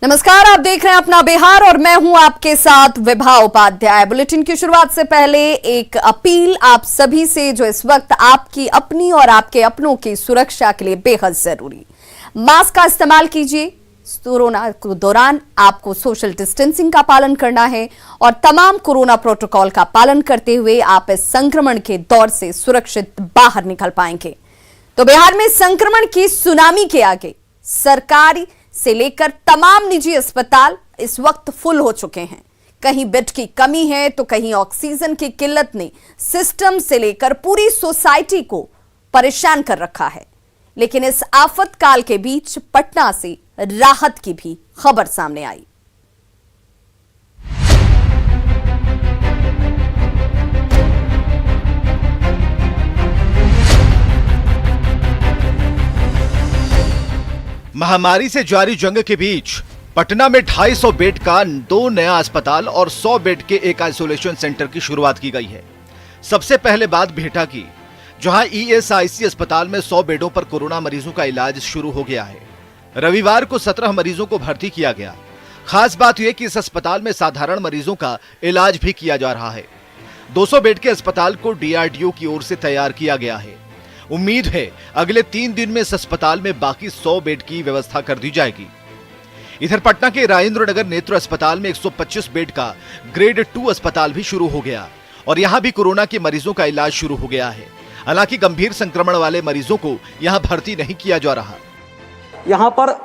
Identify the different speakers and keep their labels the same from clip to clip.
Speaker 1: नमस्कार, आप देख रहे हैं अपना बिहार और मैं हूं आपके साथ विभा उपाध्याय। बुलेटिन की शुरुआत से पहले एक अपील आप सभी से, जो इस वक्त आपकी अपनी और आपके अपनों की सुरक्षा के लिए बेहद जरूरी। मास्क का इस्तेमाल कीजिए। कोरोना के दौरान आपको सोशल डिस्टेंसिंग का पालन करना है और तमाम कोरोना प्रोटोकॉल का पालन करते हुए आप इस संक्रमण के दौर से सुरक्षित बाहर निकल पाएंगे। तो बिहार में संक्रमण की सुनामी के आगे सरकारी से लेकर तमाम निजी अस्पताल इस वक्त फुल हो चुके हैं। कहीं बेड की कमी है तो कहीं ऑक्सीजन की किल्लत ने सिस्टम से लेकर पूरी सोसाइटी को परेशान कर रखा है। लेकिन इस आफत काल के बीच पटना से राहत की भी खबर सामने आई।
Speaker 2: महामारी से जारी जंग के बीच पटना में 250 बेड का 2 नया अस्पताल और 100 बेड के एक आइसोलेशन सेंटर की शुरुआत की गई है। सबसे पहले बात भेटा की, जहां ईएसआईसी अस्पताल में 100 बेडों पर कोरोना मरीजों का इलाज शुरू हो गया है। रविवार को 17 मरीजों को भर्ती किया गया। खास बात यह कि इस अस्पताल में साधारण मरीजों का इलाज भी किया जा रहा है। 200 बेड के अस्पताल को डीआरडीओ की ओर से तैयार किया गया है। उम्मीद है अगले 3 दिन में इस अस्पताल में बाकी 100 बेड की व्यवस्था कर दी जाएगी। इधर पटना के राजेंद्र नगर नेत्र अस्पताल में 125 बेड का ग्रेड 2 अस्पताल भी शुरू हो गया और यहां भी कोरोना के मरीजों का इलाज शुरू हो गया है। हालांकि गंभीर संक्रमण वाले मरीजों को यहां भर्ती नहीं किया जा रहा।
Speaker 3: यहाँ पर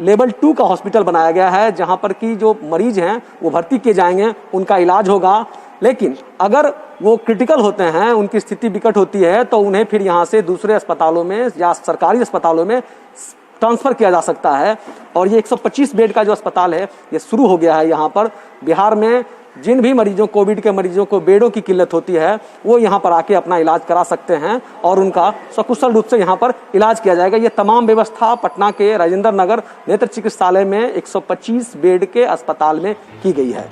Speaker 3: लेवल 2 का हॉस्पिटल बनाया गया है, जहां पर की जो मरीज हैं वो भर्ती किए जाएंगे, उनका इलाज होगा। लेकिन अगर वो क्रिटिकल होते हैं, उनकी स्थिति विकट होती है, तो उन्हें फिर यहाँ से दूसरे अस्पतालों में या सरकारी अस्पतालों में ट्रांसफर किया जा सकता है। और ये 125 बेड का जो अस्पताल है ये शुरू हो गया है। यहाँ पर बिहार में जिन भी मरीजों, कोविड के मरीजों को बेडों की किल्लत होती है, वो यहाँ पर आके अपना इलाज करा सकते हैं और उनका सकुशल रूप से यहाँ पर इलाज किया जाएगा। ये तमाम व्यवस्था पटना के राजेंद्र नगर नेत्र चिकित्सालय में 125 बेड के अस्पताल में की गई है।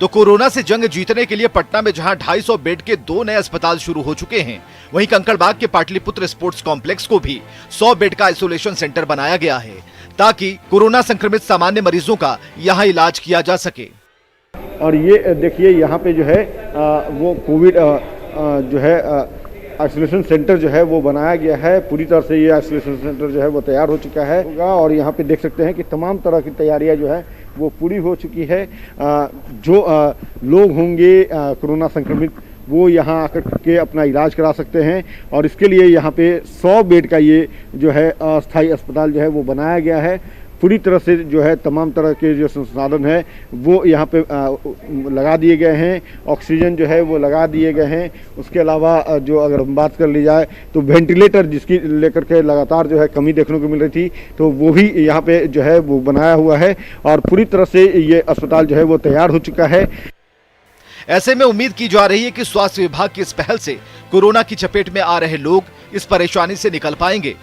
Speaker 2: तो कोरोना से जंग जीतने के लिए पटना में जहां 250 बेड के 2 नए अस्पताल शुरू हो चुके हैं, वहीं कंकड़बाग के पाटलिपुत्र स्पोर्ट्स कॉम्प्लेक्स को भी 100 बेड का आइसोलेशन सेंटर बनाया गया है, ताकि कोरोना संक्रमित सामान्य मरीजों का यहां इलाज किया जा सके।
Speaker 4: और ये देखिए, यहाँ पे जो है वो कोविड जो है आइसोलेशन सेंटर जो है वो बनाया गया है। पूरी तरह से ये आइसोलेशन सेंटर जो है वो तैयार हो चुका है और यहाँ पे देख सकते हैं कि तमाम तरह की तैयारियां जो है वो पूरी हो चुकी है। जो लोग होंगे कोरोना संक्रमित, वो यहाँ आकर के अपना इलाज करा सकते हैं और इसके लिए यहाँ पे 100 बेड का ये जो है अस्थायी अस्पताल जो है वो बनाया गया है। पूरी तरह से जो है तमाम तरह के जो संसाधन है वो यहाँ पे लगा दिए गए हैं। ऑक्सीजन जो है वो लगा दिए गए हैं। उसके अलावा जो अगर हम बात कर ली जाए तो वेंटिलेटर, जिसकी लेकर के लगातार जो है कमी देखने को मिल रही थी, तो वो भी यहाँ पे जो है वो बनाया हुआ है और पूरी तरह से ये अस्पताल जो है वो तैयार हो चुका है।
Speaker 2: ऐसे में उम्मीद की जा रही है कि स्वास्थ्य विभाग की इस पहल से कोरोना की चपेट में आ रहे लोग इस परेशानी से निकल पाएंगे,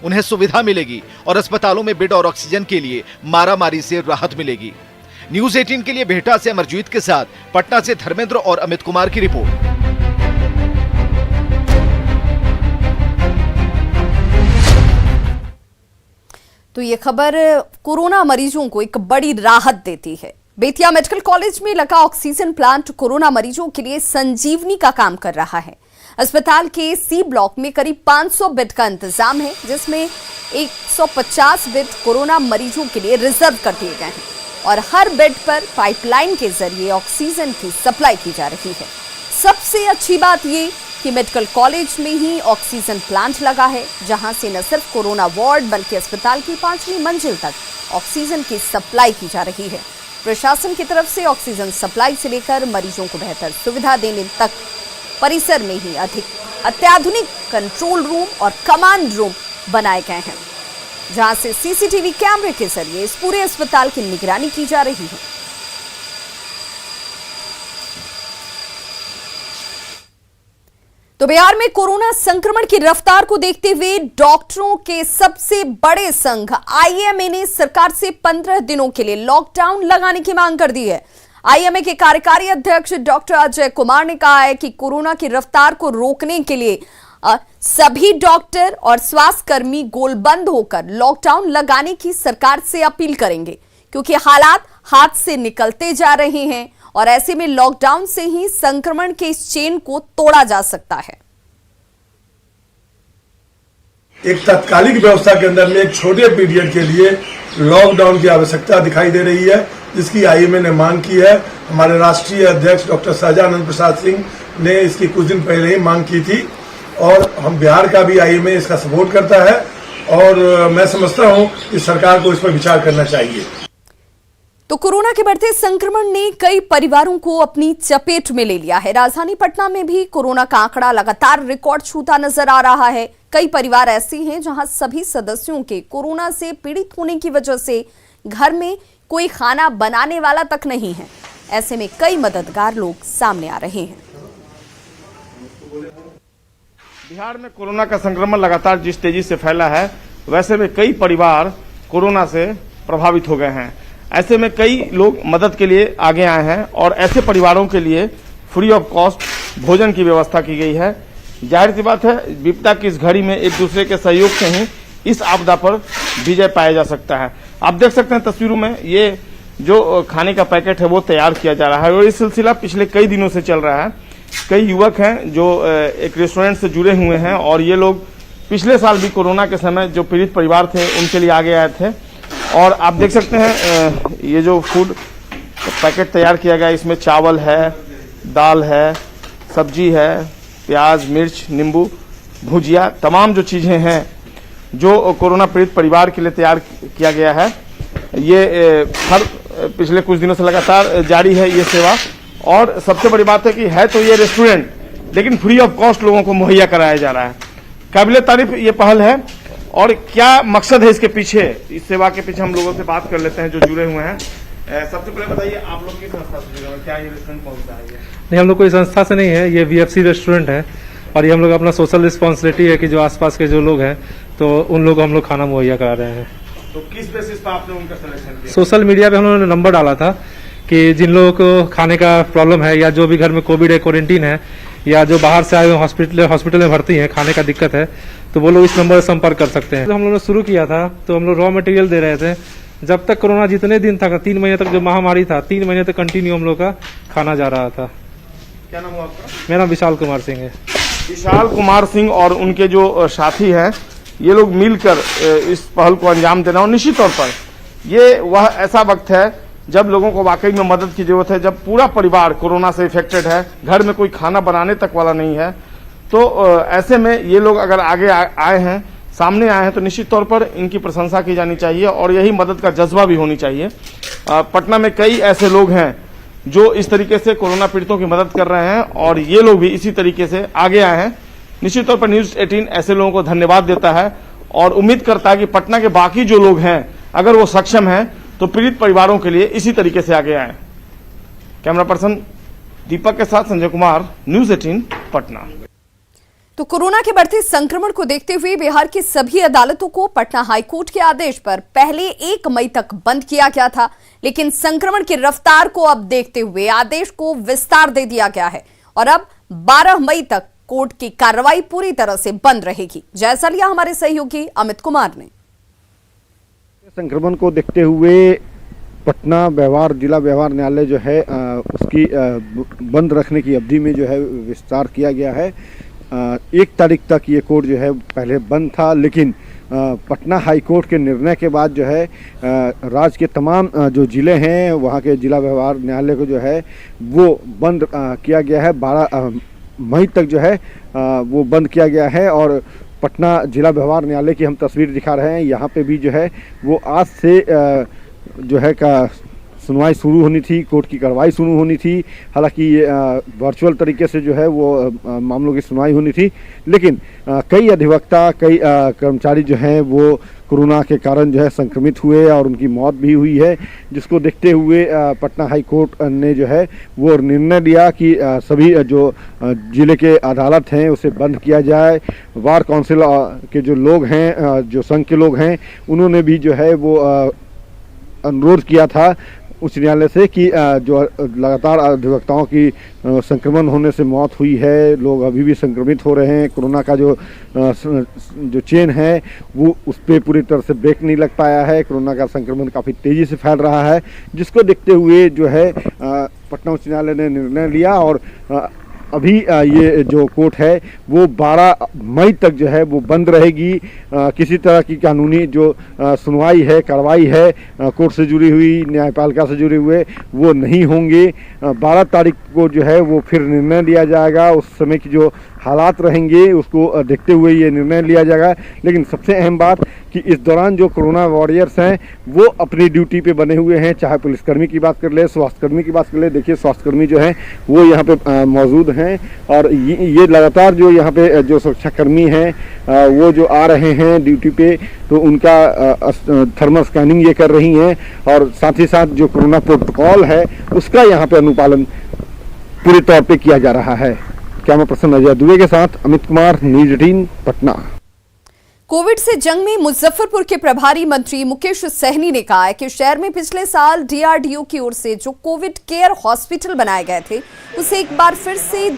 Speaker 2: उन्हें सुविधा मिलेगी और अस्पतालों में बेड और ऑक्सीजन के लिए मारामारी से राहत मिलेगी। न्यूज़ 18 के लिए बिहटा से अमरजीत के साथ पटना से धर्मेंद्र और अमित कुमार की रिपोर्ट।
Speaker 1: तो ये खबर कोरोना मरीजों को एक बड़ी राहत देती है। बेतिया मेडिकल कॉलेज में लगा ऑक्सीजन प्लांट कोरोना मरीजों के लिए संजीवनी का काम कर रहा है। अस्पताल के सी ब्लॉक में करीब 500 बेड का इंतजाम है, जिसमें 150 बेड कोरोना मरीजों के लिए रिजर्व कर दिए गए हैं और हर बेड पर पाइपलाइन के जरिए ऑक्सीजन की सप्लाई की जा रही है। सबसे अच्छी बात ये कि मेडिकल कॉलेज में ही ऑक्सीजन प्लांट लगा है, जहां से न सिर्फ कोरोना वार्ड बल्कि अस्पताल की 5वीं मंजिल तक ऑक्सीजन की सप्लाई की जा रही है। प्रशासन की तरफ से ऑक्सीजन सप्लाई से लेकर मरीजों को बेहतर सुविधा देने तक परिसर में ही अत्याधुनिक कंट्रोल रूम और कमांड रूम बनाए गए हैं, जहां से सीसीटीवी कैमरे के जरिए इस पूरे अस्पताल की निगरानी की जा रही है। तो बिहार में कोरोना संक्रमण की रफ्तार को देखते हुए डॉक्टरों के सबसे बड़े संघ आईएमए ने सरकार से 15 दिनों के लिए लॉकडाउन लगाने की मांग कर दी है। आईएमए के कार्यकारी अध्यक्ष डॉक्टर अजय कुमार ने कहा है कि कोरोना की रफ्तार को रोकने के लिए और सभी डॉक्टर और स्वास्थ्यकर्मी गोलबंद होकर लॉकडाउन लगाने की सरकार से अपील करेंगे, क्योंकि हालात हाथ से निकलते जा रहे हैं और ऐसे में लॉकडाउन से ही संक्रमण के इस चेन को तोड़ा जा सकता है।
Speaker 5: एक तात्कालिक व्यवस्था के अंदर में एक छोटे पीरियड के लिए लॉकडाउन की आवश्यकता दिखाई दे रही है, जिसकी आईएमए ने मांग की है। हमारे राष्ट्रीय अध्यक्ष डॉक्टर सहजानंद प्रसाद सिंह ने इसकी कुछ दिन पहले ही मांग की थी और हम बिहार का भी आईएमए इसका सपोर्ट करता है और मैं समझता हूं कि सरकार को इस पर विचार करना चाहिए।
Speaker 1: तो कोरोना के बढ़ते संक्रमण ने कई परिवारों को अपनी चपेट में ले लिया है। राजधानी पटना में भी कोरोना का आंकड़ा लगातार रिकॉर्ड छूता नजर आ रहा है। कई परिवार ऐसे हैं जहां सभी सदस्यों के कोरोना से पीड़ित होने की वजह से घर में कोई खाना बनाने वाला तक नहीं है। ऐसे में कई मददगार लोग सामने आ रहे हैं।
Speaker 6: बिहार में कोरोना का संक्रमण लगातार जिस तेजी से फैला है, वैसे में कई परिवार कोरोना से प्रभावित हो गए हैं। ऐसे में कई लोग मदद के लिए आगे आए हैं और ऐसे परिवारों के लिए फ्री ऑफ कॉस्ट भोजन की व्यवस्था की गई है। जाहिर सी बात है, विपदा की इस घड़ी में एक दूसरे के सहयोग से ही इस आपदा पर विजय पाया जा सकता है। आप देख सकते हैं तस्वीरों में, ये जो खाने का पैकेट है वो तैयार किया जा रहा है और ये सिलसिला पिछले कई दिनों से चल रहा है। कई युवक हैं जो एक रेस्टोरेंट से जुड़े हुए हैं और ये लोग पिछले साल भी कोरोना के समय जो पीड़ित परिवार थे उनके लिए आगे आए थे। और आप देख सकते हैं ये जो फूड पैकेट तैयार किया गया, इसमें चावल है, दाल है, सब्जी है, प्याज, मिर्च, नींबू, भुजिया, तमाम जो चीजें हैं जो कोरोना पीड़ित परिवार के लिए तैयार किया गया है। ये हर पिछले कुछ दिनों से लगातार जारी है ये सेवा। और सबसे बड़ी बात है कि है तो ये रेस्टोरेंट, लेकिन फ्री ऑफ कॉस्ट लोगों को मुहैया कराया जा रहा है। काबिले तारीफ ये पहल है। और क्या मकसद है इसके पीछे, इस सेवा के पीछे हम लोगों से बात कर लेते हैं जो जुड़े हुए हैं। सबसे पहले बताइए, आप लोग किस संस्था से जुड़े हुए हैं? क्या ये रेस्टोरेंट पहुंचता है?
Speaker 7: नहीं, हम लोग कोई संस्था से नहीं है, ये वीएफसी रेस्टोरेंट है और ये हम लोग अपना सोशल रिस्पॉन्सिबिलिटी है कि जो आसपास के जो लोग हैं तो उन लोगों को हम लोग खाना मुहैया करा रहे हैं।
Speaker 6: तो किस बेसिस पर आपने उनका सिलेक्शन किया?
Speaker 7: सोशल मीडिया पे हम लोगों ने नंबर डाला था कि जिन लोगों को खाने का प्रॉब्लम है या जो भी घर में कोविड है, क्वारंटीन है या जो बाहर से आए हुए हॉस्पिटल में भर्ती हैं, खाने का दिक्कत है, तो वो लोग इस नंबर से संपर्क कर सकते हैं। तो हम लोगों ने शुरू किया था तो हम लोग रॉ मटेरियल दे रहे थे। जब तक कोरोना जितने दिन था, 3 महीने तक जो महामारी था, 3 महीने तक कंटिन्यू हम लोग का खाना जा रहा था।
Speaker 6: क्या नाम हुआ आपका?
Speaker 7: मेरा नाम विशाल कुमार सिंह है।
Speaker 6: विशाल कुमार सिंह और उनके जो साथी हैं, ये लोग मिलकर इस पहल को अंजाम देना। और निश्चित तौर पर ये वह ऐसा वक्त है जब लोगों को वाकई में मदद की जरूरत है, जब पूरा परिवार कोरोना से इफेक्टेड है, घर में कोई खाना बनाने तक वाला नहीं है। तो ऐसे में ये लोग अगर आगे आए हैं, सामने आए हैं, तो निश्चित तौर पर इनकी प्रशंसा की जानी चाहिए और यही मदद का जज्बा भी होनी चाहिए। पटना में कई ऐसे लोग हैं जो इस तरीके से कोरोना पीड़ितों की मदद कर रहे हैं और ये लोग भी इसी तरीके से आगे आए हैं। निश्चित तौर पर न्यूज 18 ऐसे लोगों को धन्यवाद देता है और उम्मीद करता है कि पटना के बाकी जो लोग हैं, अगर वो सक्षम हैं तो पीड़ित परिवारों के लिए इसी तरीके से आगे आए। कैमरा पर्सन दीपक के साथ संजय कुमार, न्यूज 18 पटना।
Speaker 1: तो कोरोना के बढ़ते संक्रमण को देखते हुए बिहार की सभी अदालतों को पटना हाईकोर्ट के आदेश पर पहले 1 मई तक बंद किया गया था, लेकिन संक्रमण की रफ्तार को अब देखते हुए आदेश को विस्तार दे दिया गया है और अब 12 मई तक कोर्ट की कार्रवाई पूरी तरह से बंद रहेगी। जायजा लिया हमारे सहयोगी अमित कुमार ने।
Speaker 4: संक्रमण को देखते हुए पटना जिला व्यवहार न्यायालय जो है उसकी बंद रखने की अवधि में जो है विस्तार किया गया है। 1 तारीख तक ये कोर्ट जो है पहले बंद था, लेकिन पटना हाई कोर्ट के निर्णय के बाद जो है राज्य के तमाम जो ज़िले हैं वहाँ के जिला व्यवहार न्यायालय को जो है वो बंद किया गया है। 12 मई तक जो है वो बंद किया गया है और पटना जिला व्यवहार न्यायालय की हम तस्वीर दिखा रहे हैं। यहाँ पे भी जो है वो आज से जो है का सुनवाई शुरू होनी थी, कोर्ट की कार्रवाई शुरू होनी थी। हालांकि वर्चुअल तरीके से जो है वो मामलों की सुनवाई होनी थी, लेकिन कई अधिवक्ता, कई कर्मचारी जो हैं वो कोरोना के कारण जो है संक्रमित हुए और उनकी मौत भी हुई है, जिसको देखते हुए पटना हाई कोर्ट ने जो है वो निर्णय लिया कि सभी जो जिले के अदालत हैं उसे बंद किया जाए। बार काउंसिल के जो लोग हैं, जो संघ के लोग हैं, उन्होंने भी जो है वो अनुरोध किया था उच्च न्यायालय से कि जो लगातार अधिवक्ताओं की संक्रमण होने से मौत हुई है, लोग अभी भी संक्रमित हो रहे हैं, कोरोना का जो चेन है वो उस पर पूरी तरह से ब्रेक नहीं लग पाया है, कोरोना का संक्रमण काफ़ी तेज़ी से फैल रहा है, जिसको देखते हुए जो है पटना उच्च न्यायालय ने निर्णय लिया और अभी ये जो कोर्ट है वो 12 मई तक जो है वो बंद रहेगी। किसी तरह की कानूनी जो सुनवाई है, कार्रवाई है कोर्ट से जुड़ी हुई, न्यायपालिका से जुड़े हुए, वो नहीं होंगे। 12 तारीख को जो है वो फिर निर्णय लिया जाएगा। उस समय की जो हालात रहेंगे उसको देखते हुए ये निर्णय लिया जाएगा। लेकिन सबसे अहम बात कि इस दौरान जो कोरोना वॉरियर्स हैं वो अपनी ड्यूटी पे बने हुए हैं, चाहे पुलिसकर्मी की बात कर ले, स्वास्थ्यकर्मी की बात कर ले। देखिए स्वास्थ्यकर्मी जो हैं वो यहाँ पे मौजूद हैं और ये लगातार जो यहाँ पे जो सुरक्षाकर्मी हैं वो जो आ रहे हैं ड्यूटी पे, तो उनका थर्मल स्कैनिंग ये कर रही हैं और साथ ही साथ जो कोरोना प्रोटोकॉल है उसका यहाँ पे अनुपालन पूरे तौर पे किया जा रहा है। कैमरा पर्सन अजय दुबे के साथ अमित कुमार, न्यूज़ 18 पटना।
Speaker 1: कोविड से जंग में मुजफ्फरपुर के प्रभारी मंत्री मुकेश सहनी ने कहा है कि शहर में पिछले साल डीआरडीओ की ओर से जो कोविड केयर हॉस्पिटल बनाए गए थे उसे एक बार फिर से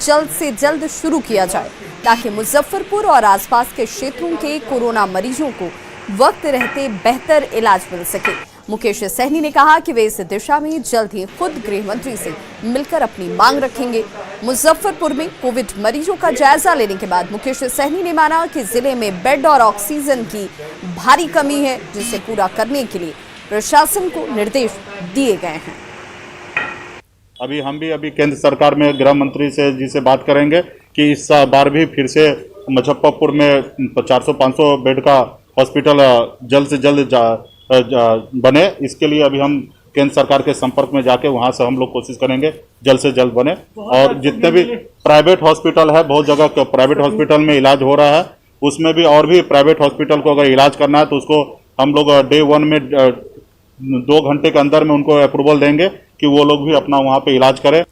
Speaker 1: जल्द शुरू किया जाए ताकि मुजफ्फरपुर और आसपास के क्षेत्रों के कोरोना मरीजों को वक्त रहते बेहतर इलाज मिल सके। मुकेश सहनी ने कहा कि वे इस दिशा में जल्द ही खुद गृह मंत्री से मिलकर अपनी मांग रखेंगे। मुजफ्फरपुर में कोविड मरीजों का जायजा लेने के बाद मुकेश सहनी ने माना कि जिले में बेड और ऑक्सीजन की भारी कमी है, जिसे पूरा करने के लिए प्रशासन को निर्देश दिए गए हैं।
Speaker 8: अभी केंद्र सरकार में गृह मंत्री से जी से बात करेंगे कि इस बार भी फिर से मुजफ्फरपुर में 400-500 बेड का हॉस्पिटल जल्द से जल्द बने। इसके लिए अभी हम केंद्र सरकार के संपर्क में जाके वहां से हम लोग कोशिश करेंगे जल्द से जल्द बने। और जितने भी प्राइवेट हॉस्पिटल है, बहुत जगह प्राइवेट हॉस्पिटल में इलाज हो रहा है, उसमें भी और भी प्राइवेट हॉस्पिटल को अगर इलाज करना है तो उसको हम लोग डे 1 में 2 घंटे के अंदर में उनको अप्रूवल देंगे कि वो लोग भी अपना वहां पे इलाज करें।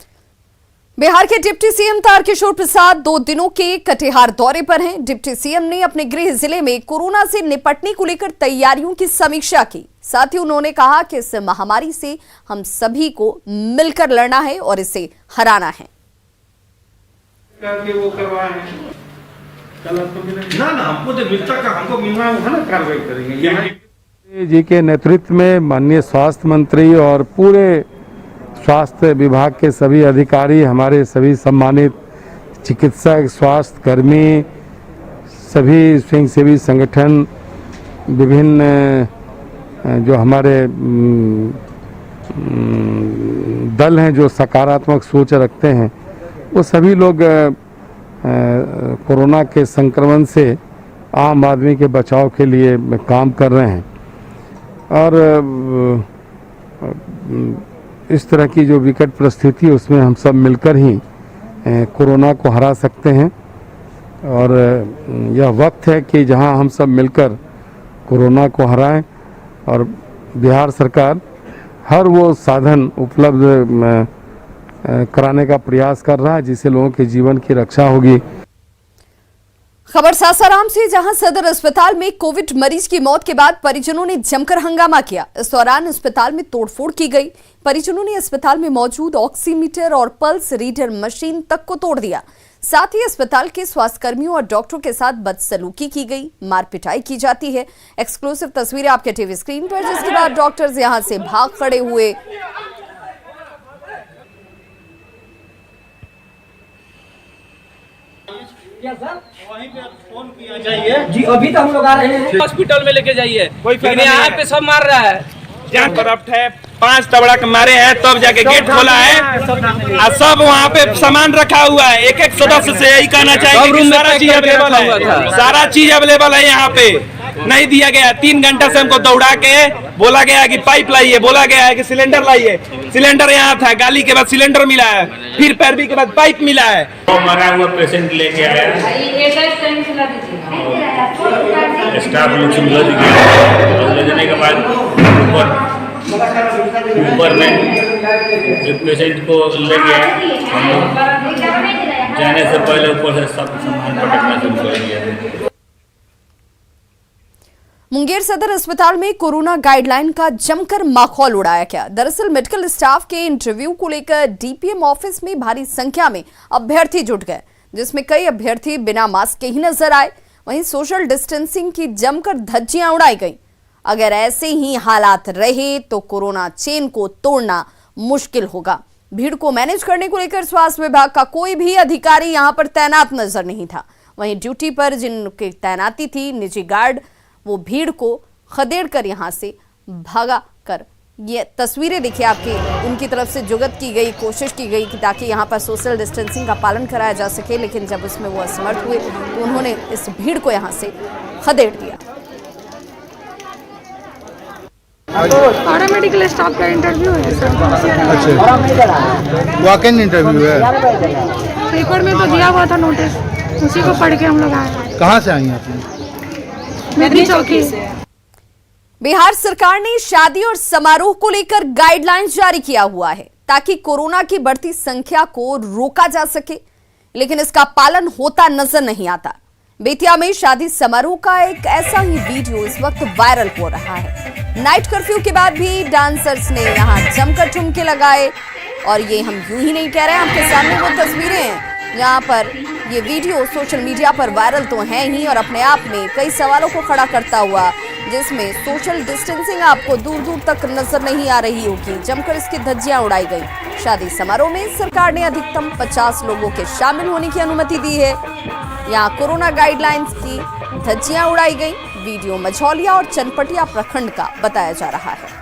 Speaker 1: बिहार के डिप्टी सीएम तारकिशोर प्रसाद 2 दिनों के कटिहार दौरे पर हैं। डिप्टी सीएम ने अपने गृह जिले में कोरोना से निपटने को लेकर तैयारियों की समीक्षा की। साथ ही उन्होंने कहा कि इस महामारी से हम सभी को मिलकर लड़ना है और इसे हराना है।
Speaker 6: वो करवाए ना हमको जो मिलता का हमको मिलना है ना, कार्रवाई करेंगे।
Speaker 9: जी के नेतृत्व में माननीय स्वास्थ्य मंत्री और पूरे स्वास्थ्य विभाग के सभी अधिकारी, हमारे सभी सम्मानित चिकित्सक, स्वास्थ्य कर्मी, सभी स्वयंसेवी संगठन, विभिन्न जो हमारे दल हैं जो सकारात्मक सोच रखते हैं, वो सभी लोग कोरोना के संक्रमण से आम आदमी के बचाव के लिए काम कर रहे हैं। और इस तरह की जो विकट परिस्थिति है उसमें हम सब मिलकर ही कोरोना को हरा सकते हैं। और यह वक्त है कि जहां हम सब मिलकर कोरोना को हराएं और बिहार सरकार हर वो साधन उपलब्ध कराने का प्रयास कर रहा है जिससे लोगों के जीवन की रक्षा होगी।
Speaker 1: खबर सासाराम से, जहां सदर अस्पताल में कोविड मरीज की मौत के बाद परिजनों ने जमकर हंगामा किया। इस दौरान अस्पताल में तोड़फोड़ की गई। परिजनों ने अस्पताल में मौजूद ऑक्सीमीटर और पल्स रीडर मशीन तक को तोड़ दिया। साथ ही अस्पताल के स्वास्थ्यकर्मियों और डॉक्टरों के साथ बदसलूकी की गई, मार पिटाई की जाती है। एक्सक्लूसिव तस्वीरें आपके टीवी स्क्रीन पर, जिसके बाद डॉक्टर्स यहां से भाग खड़े हुए।
Speaker 10: वहीं पे फोन किया जाइए जी, अभी तो हम लोग आ रहे हैं।
Speaker 11: हॉस्पिटल में लेके जाइए, लेकिन यहाँ पे सब मार रहा है।
Speaker 10: जहाँ करप्ट है, 5 तबड़क मारे हैं तब जाके गेट खोला है और सब वहाँ पे सामान रखा हुआ है। एक सदस्य से यही कहना चाहिए कि सारा चीज अवेलेबल है, सारा चीज अवेलेबल है। यहाँ पे नहीं दिया गया। 3 घंटा से हमको दौड़ा के बोला गया कि पाइप लाइए, बोला गया है कि सिलेंडर लाइए। सिलेंडर यहाँ था, गाली के बाद सिलेंडर मिला है, फिर पैरवी के बाद पाइप मिला है।
Speaker 12: मरा हुआ पेशेंट लेके आया, स्टाफ लोग ले देने के बाद ऊपर में एक पेशेंट को ले गया। हम लोग जाने से पहले ऊपर से सब सामान पटकना शुरू कर दिया।
Speaker 1: मुंगेर सदर अस्पताल में कोरोना गाइडलाइन का जमकर माहौल उड़ाया गया। दरअसल मेडिकल स्टाफ के इंटरव्यू को लेकर डीपीएम ऑफिस में भारी संख्या में अभ्यर्थी जुट गए, जिसमें कई अभ्यर्थी बिना मास्क के ही नजर आए। वहीं सोशल डिस्टेंसिंग की जमकर धज्जियां उड़ाई गई। अगर ऐसे ही हालात रहे तो कोरोना चेन को तोड़ना मुश्किल होगा। भीड़ को मैनेज करने को लेकर स्वास्थ्य विभाग का कोई भी अधिकारी यहां पर तैनात नजर नहीं था। वहीं ड्यूटी पर जिनकी तैनाती थी निजी गार्ड, वो भीड़ को खदेड़ कर यहां से भागा कर, ये तस्वीरें देखिए आपकी, उनकी तरफ से जुगत की गई, कोशिश की गई कि ताकि यहां पर सोशल डिस्टेंसिंग का पालन कराया जा सके, लेकिन जब उसमें वो असमर्थ हुए तो उन्होंने इस भीड़ को यहां से खदेड़ दिया।
Speaker 13: पैरामेडिकल स्टाफ का इंटरव्यू है सर।
Speaker 14: अच्छा, वॉक इन इंटरव्यू है।
Speaker 13: पेपर में तो दिया हुआ था नोटिस, उसी को पढ़ के हम लोग आए।
Speaker 14: कहाँ से आई आप?
Speaker 13: मेरी चौकी से।
Speaker 1: बिहार सरकार ने शादी और समारोह को लेकर गाइडलाइंस जारी किया हुआ है ताकि कोरोना की बढ़ती संख्या को रोका जा सके, लेकिन इसका पालन होता नजर नहीं आता। बेतिया में शादी समारोह का एक ऐसा ही वीडियो इस वक्त वायरल हो रहा है। नाइट कर्फ्यू के बाद भी डांसर्स ने यहां जमकर ठुमके लगाए, और ये हम यूं ही नहीं कह रहे हैं, आपके सामने वो तस्वीरें हैं जहां पर ये वीडियो सोशल मीडिया पर वायरल तो है ही, और अपने आप में कई सवालों को खड़ा करता हुआ, जिसमें सोशल डिस्टेंसिंग आपको दूर दूर तक नजर नहीं आ रही होगी। जमकर इसकी धज्जियां उड़ाई गई। शादी समारोह में सरकार ने अधिकतम 50 लोगों के शामिल होने की अनुमति दी है। यहाँ कोरोना गाइडलाइंस की धज्जियां उड़ाई गई। वीडियो मझौलिया और चनपटिया प्रखंड का बताया जा रहा है।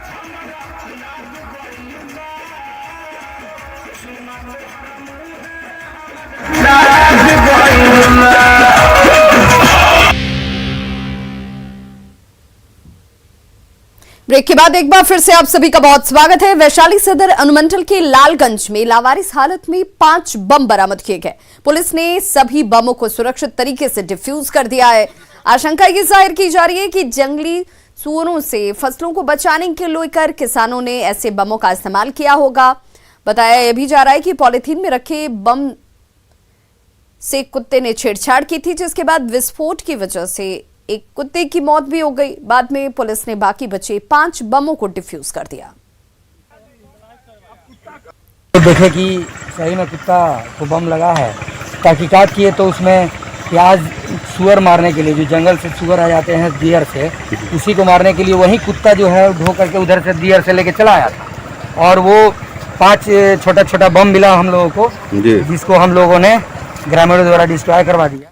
Speaker 1: ब्रेक के बाद एक बार फिर से आप सभी का बहुत स्वागत है। वैशाली सदर अनुमंडल के लालगंज में लावारिस हालत में 5 बम बरामद किए गए। पुलिस ने सभी बमों को सुरक्षित तरीके से डिफ्यूज कर दिया है। आशंका ये जाहिर की जा रही है कि जंगली सुअरों से फसलों को बचाने के लेकर किसानों ने ऐसे बमों का इस्तेमाल किया होगा। बताया यह भी जा रहा है कि पॉलिथीन में रखे बम से कुत्ते ने छेड़छाड़ की थी, जिसके बाद विस्फोट की वजह से एक कुत्ते की मौत भी हो गई। बाद में पुलिस ने बाकी बचे 5 बमों को डिफ्यूज कर दिया।
Speaker 15: तो देखे कि सही में कुत्ता को बम लगा है। तहकीकात किए तो उसमें प्याज सुअर मारने के लिए, जो जंगल से सुअर आ जाते हैं दियर से, उसी को मारने के लिए वही कुत्ता जो है ढो करके उधर से दियर से लेके चला आया था, और वो 5 छोटा छोटा बम मिला हम लोगों को, जिसको हम लोगों ने ग्रामीणों द्वारा डिस्ट्रॉय करवा दिया।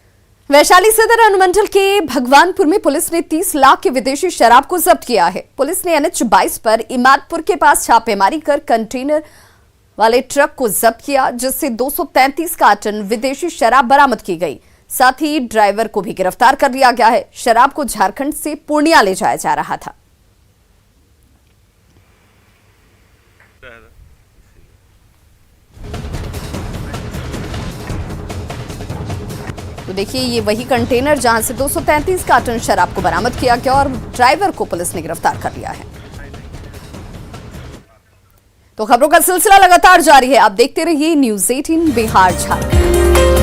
Speaker 1: वैशाली सदर अनुमंडल के भगवानपुर में पुलिस ने 30 लाख की विदेशी शराब को जब्त किया है। पुलिस ने NH 22 पर इमादपुर के पास छापेमारी कर कंटेनर वाले ट्रक को जब्त किया, जिससे 233 कार्टन विदेशी शराब बरामद की गई। साथ ही ड्राइवर को भी गिरफ्तार कर लिया गया है। शराब को झारखंड से पूर्णिया ले जाया जा रहा था। तो देखिए, ये वही कंटेनर जहां से 233 कार्टन शराब को बरामद किया गया, और ड्राइवर को पुलिस ने गिरफ्तार कर लिया है। तो खबरों का सिलसिला लगातार जारी है। आप देखते रहिए न्यूज़ 18 बिहार झारखंड।